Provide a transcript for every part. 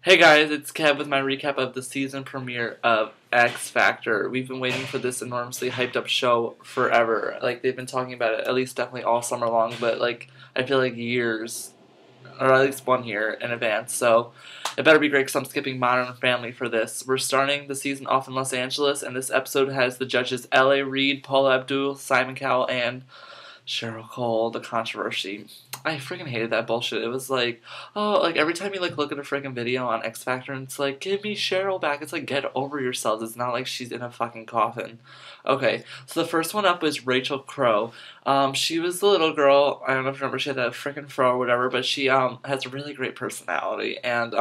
Hey guys, it's Kev with my recap of the season premiere of X Factor. We've been waiting for this enormously hyped up show forever. Like, they've been talking about it at least definitely all summer long, but like, I feel like years, or at least 1 year in advance. So, it better be great because I'm skipping Modern Family for this. We're starting the season off in Los Angeles, and this episode has the judges L.A. Reid, Paula Abdul, Simon Cowell, and Cheryl Cole, the controversy. I freaking hated that bullshit. It was like, oh, like every time you like look at a freaking video on X Factor and it's like, give me Cheryl back. It's like, get over yourselves. It's not like she's in a fucking coffin. Okay, so the first one up is Rachel Crow. She was the little girl. I don't know if you remember, she had that freaking fro or whatever, but she has a really great personality and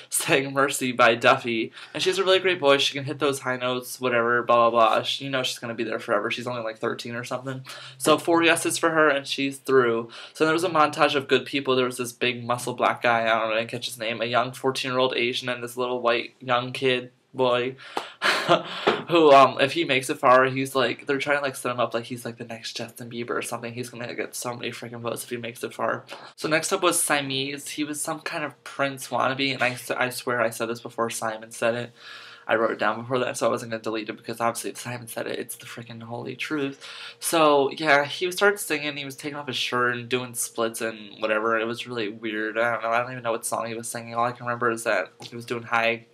sang Mercy by Duffy. And she has a really great voice. She can hit those high notes, whatever, blah blah blah. You know she's gonna be there forever. She's only like 13 or something. So 4 yeses for her, and she's through. So there was a montage of good people. There was this big muscle black guy, I don't know, I didn't catch his name, a young 14-year-old Asian, and this little white young kid boy who if he makes it far, he's like, they're trying to like set him up like he's like the next Justin Bieber or something. He's gonna get so many freaking votes if he makes it far. So next up was Siamese. He was some kind of prince wannabe, and I swear I said this before Simon said it. I wrote it down before that, so I wasn't going to delete it because obviously if Simon said it, it's the freaking holy truth. So, yeah, he started singing, he was taking off his shirt and doing splits and whatever. It was really weird. I don't know. I don't even know what song he was singing. All I can remember is that he was doing high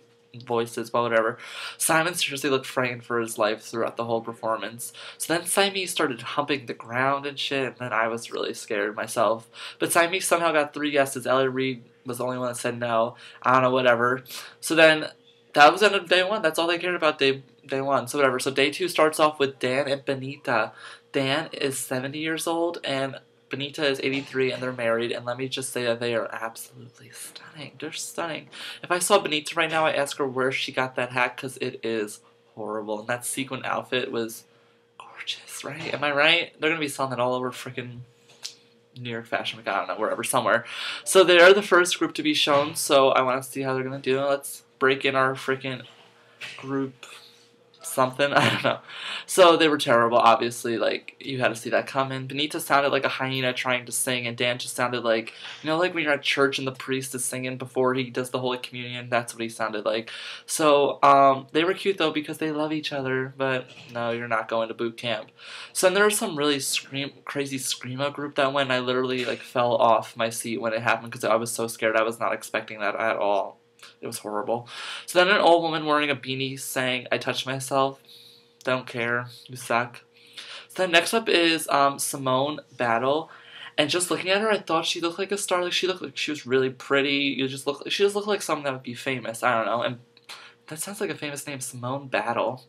voices, but whatever. Simon seriously looked frightened for his life throughout the whole performance. So then Siamese started humping the ground and shit, and then I was really scared myself. But Siamese somehow got 3 yeses. Ellie Reid was the only one that said no. I don't know, whatever. So then that was the end of day one. That's all they cared about day one. So whatever. So day two starts off with Dan and Benita. Dan is 70 years old and Benita is 83, and they're married. And let me just say that they are absolutely stunning. They're stunning. If I saw Benita right now, I'd ask her where she got that hat because it is horrible. And that sequin outfit was gorgeous, right? Am I right? They're gonna be selling it all over freaking New York Fashion Week, I don't know, wherever, somewhere. So they're the first group to be shown, so I want to see how they're going to do. Let's break in our freaking group something, I don't know. So they were terrible, obviously, like, you had to see that coming. Benita sounded like a hyena trying to sing, and Dan just sounded like, you know, like when you're at church and the priest is singing before he does the Holy Communion, that's what he sounded like. So, they were cute, though, because they love each other, but no, you're not going to boot camp. So then there was some really crazy Screamo group that went, and I literally, like, fell off my seat when it happened, because I was so scared. I was not expecting that at all. It was horrible. So then an old woman wearing a beanie sang, I touched myself. Don't care. You suck. So then next up is Simone Battle. And just looking at her, I thought she looked like a star. Like, she looked like she was really pretty. She just looked like someone that would be famous. I don't know. And that sounds like a famous name, Simone Battle.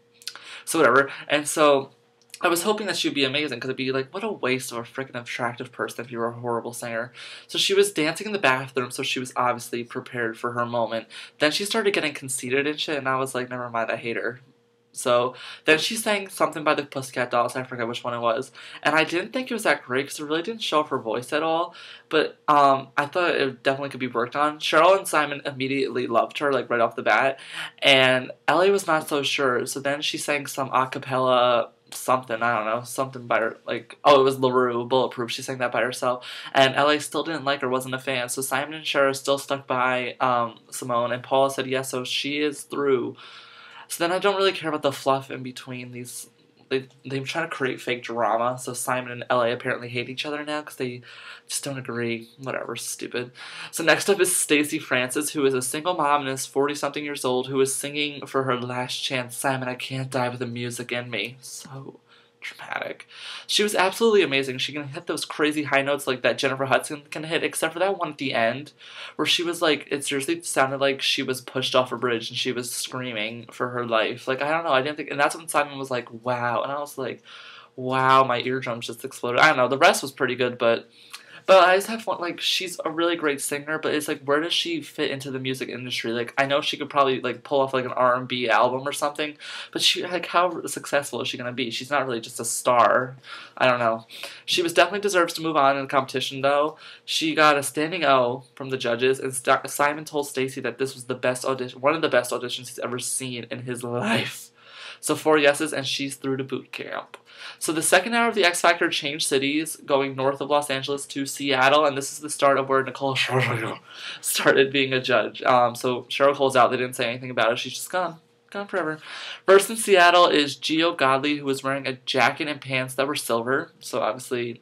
So whatever. And so I was hoping that she would be amazing, because it'd be like, what a waste of a freaking attractive person if you were a horrible singer. So she was dancing in the bathroom, so she was obviously prepared for her moment. Then she started getting conceited and shit, and I was like, never mind, I hate her. So then she sang something by the Pussycat Dolls, I forget which one it was, and I didn't think it was that great because it really didn't show off her voice at all, but I thought it definitely could be worked on. Cheryl and Simon immediately loved her, like right off the bat, and Ellie was not so sure, so then she sang some a cappella something, I don't know, something by her, like, oh, it was LaRue, Bulletproof, she sang that by herself, and LA still didn't like her, wasn't a fan, so Simon and Cheryl still stuck by Simone, and Paula said yes, so she is through. So then I don't really care about the fluff in between these. They're trying to create fake drama. So Simon and LA apparently hate each other now because they just don't agree. Whatever, stupid. So next up is Stacey Francis, who is a single mom and is 40-something years old, who is singing for her last chance, Simon, I can't die with the music in me. So dramatic. She was absolutely amazing. She can hit those crazy high notes like that Jennifer Hudson can hit, except for that one at the end where she was like, it seriously sounded like she was pushed off a bridge and she was screaming for her life. Like, I don't know, I didn't think, and that's when Simon was like, wow, and I was like, wow, my eardrums just exploded. I don't know, the rest was pretty good, but I just have one, like, she's a really great singer, but it's like, where does she fit into the music industry? Like, I know she could probably, like, pull off, like, an R&B album or something, but she, like, how successful is she gonna be? She's not really just a star. I don't know. She definitely deserves to move on in the competition, though. She got a standing O from the judges, and Simon told Stacey that this was the best audition, one of the best auditions he's ever seen in his life. So 4 yeses, and she's through to boot camp. So the second hour of the X Factor changed cities, going north of Los Angeles to Seattle, and this is the start of where Nicole started being a judge. So Cheryl Cole's out. They didn't say anything about it. She's just gone. Gone forever. First in Seattle is Gio Godley, who was wearing a jacket and pants that were silver, so obviously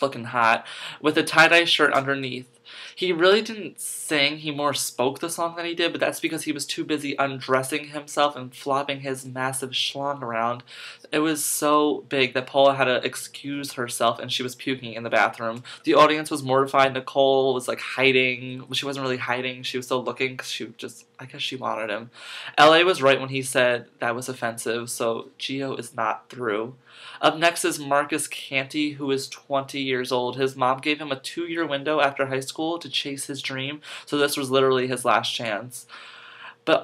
looking hot, with a tie-dye shirt underneath. He really didn't sing, he more spoke the song than he did, but that's because he was too busy undressing himself and flopping his massive schlong around. It was so big that Paula had to excuse herself, and she was puking in the bathroom. The audience was mortified. Nicole was like hiding. She wasn't really hiding, she was still looking because she just, I guess she wanted him. LA was right when he said that was offensive, so Gio is not through. Up next is Marcus Canty, who is 20 years old. His mom gave him a 2-year window after high school to chase his dream, so this was literally his last chance. But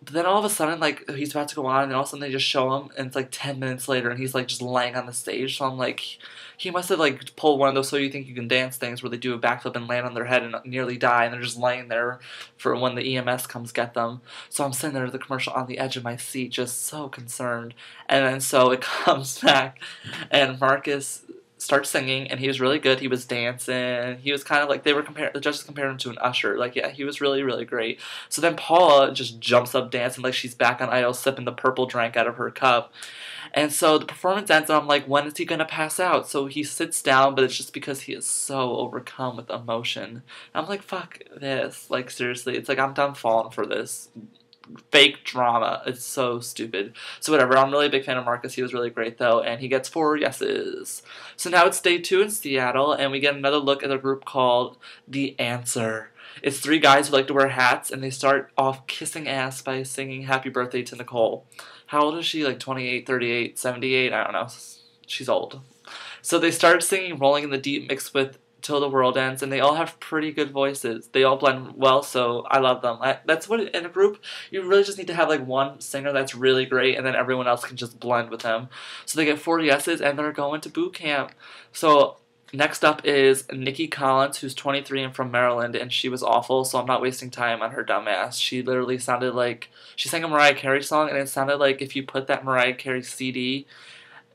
then all of a sudden, like, he's about to go on, and all of a sudden they just show him, and it's like 10 minutes later, and he's like just laying on the stage. So I'm like, he must have like pulled one of those So You Think You Can Dance things where they do a backflip and land on their head and nearly die, and they're just laying there for when the EMS comes get them. So I'm sitting there at the commercial on the edge of my seat, just so concerned. And then so it comes back, and Marcus starts singing, and he was really good. He was dancing. He was kind of like, the judges compared him to an usher. Like, yeah, he was really, really great. So then Paula just jumps up dancing like she's back on Idol, sipping the purple drink out of her cup. And so the performance ends, and I'm like, when is he going to pass out? So he sits down, but it's just because he is so overcome with emotion. I'm like, fuck this. Like, seriously, it's like, I'm done falling for this fake drama. It's so stupid. So whatever, I'm really a big fan of Marcus. He was really great though, and he gets 4 yeses. So now it's day 2 in Seattle, and we get another look at a group called The Answer. It's 3 guys who like to wear hats, and they start off kissing ass by singing Happy Birthday to Nicole. How old is she? Like 28, 38, 78? I don't know. She's old. So they start singing Rolling in the Deep mixed with Till the World Ends, and they all have pretty good voices. They all blend well, so I love them. That's what, in a group, you really just need to have like one singer that's really great, and then everyone else can just blend with them. So they get 4 yeses, and they're going to boot camp. So next up is Nikki Collins, who's 23 and from Maryland, and she was awful, so I'm not wasting time on her dumb ass. She literally sounded like, she sang a Mariah Carey song, and it sounded like if you put that Mariah Carey CD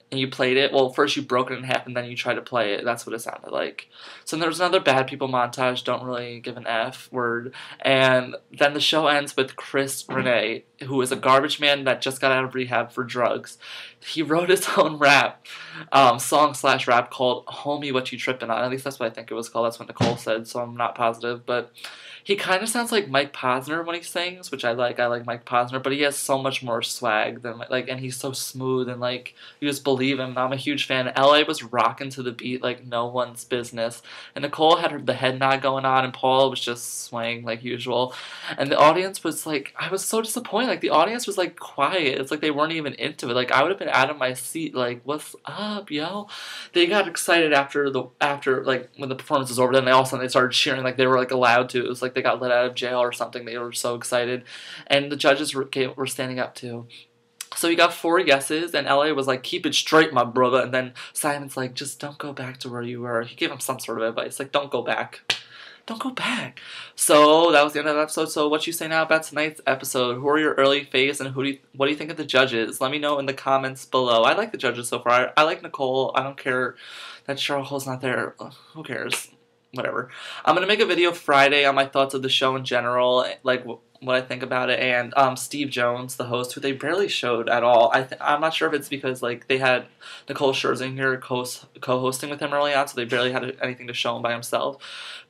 and you played it, well, first you broke it in half and then you tried to play it. That's what it sounded like. So there's another bad people montage, don't really give an F word. And then the show ends with Chris Renee, who is a garbage man that just got out of rehab for drugs. He wrote his own rap, song/rap called Homie What You Trippin' On. At least that's what I think it was called. That's what Nicole said, so I'm not positive. But he kind of sounds like Mike Posner when he sings, which I like. I like Mike Posner, but he has so much more swag than, like, and he's so smooth, and like, you just believe him. I'm a huge fan. LA was rocking to the beat like no one's business, and Nicole had the head nod going on, and Paul was just swaying like usual, and the audience was like, I was so disappointed. Like, the audience was like quiet. It's like they weren't even into it. Like, I would have been out of my seat. Like, what's up, yo? They got excited after like when the performance was over. Then all of a sudden they started cheering like they were like allowed to. It was like they got let out of jail or something. They were so excited, and the judges were standing up too. So he got 4 yeses, and LA was like, keep it straight, my brother. And then Simon's like, just don't go back to where you were. He gave him some sort of advice, like, don't go back. Don't go back. So that was the end of the episode. So what you say now about tonight's episode? Who are your early faves, and what do you think of the judges? Let me know in the comments below. I like the judges so far. I like Nicole. I don't care that Cheryl Cole's not there. Who cares? Whatever. I'm going to make a video Friday on my thoughts of the show in general, like what I think about it, and Steve Jones, the host, who they barely showed at all. I'm not sure if it's because like they had Nicole Scherzinger co-hosting with him early on, so they barely had anything to show him by himself.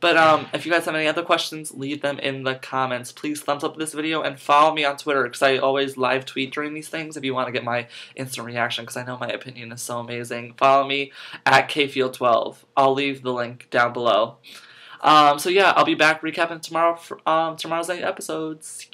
But if you guys have any other questions, leave them in the comments. Please thumbs up this video and follow me on Twitter, because I always live tweet during these things if you want to get my instant reaction, because I know my opinion is so amazing. Follow me at KField12. I'll leave the link down below. So yeah, I'll be back recapping tomorrow for tomorrow's night episodes.